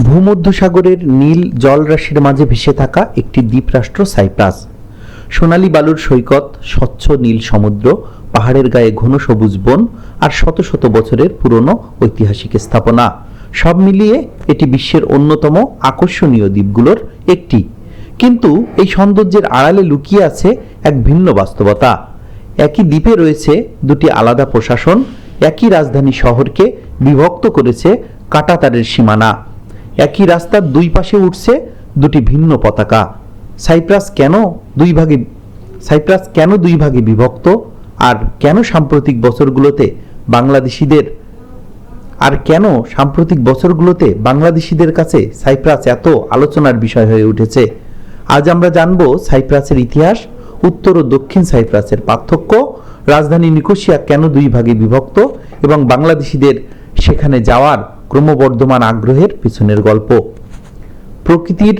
ভূমধ্যসাগরের নীল জলরাশির মাঝে ভেসে থাকা একটি দ্বীপরাষ্ট্র সাইপ্রাস। সোনালী বালুর সৈকত, স্বচ্ছ নীল সমুদ্র, পাহাড়ের গায়ে ঘন সবুজ বন আর শত শত বছরের পুরনো ঐতিহাসিক স্থাপনা, সব মিলিয়ে এটি বিশ্বের অন্যতম আকর্ষণীয় দ্বীপগুলোর একটি। কিন্তু এই সৌন্দর্যের আড়ালে লুকিয়ে আছে এক ভিন্ন বাস্তবতা। একই দ্বীপে রয়েছে দুটি আলাদা প্রশাসন, একই রাজধানী শহরকে বিভক্ত করেছে কাঁটাতারের সীমানা। একই রাস্তার দুই পাশে উঠছে দুটি ভিন্ন পতাকা। সাইপ্রাস কেন দুই ভাগে বিভক্ত, আর কেন সাম্প্রতিক বছরগুলোতে কাছে সাইপ্রাস এত আলোচনার বিষয় হয়ে উঠেছে? আজ আমরা জানব সাইপ্রাসের ইতিহাস, উত্তর ও দক্ষিণ সাইপ্রাসের পার্থক্য, রাজধানী নিকোসিয়া কেন দুই ভাগে বিভক্ত এবং বাংলাদেশিদের সেখানে যাওয়ার ক্রমবর্ধমান আগ্রহের পিছনের গল্প। প্রকৃতির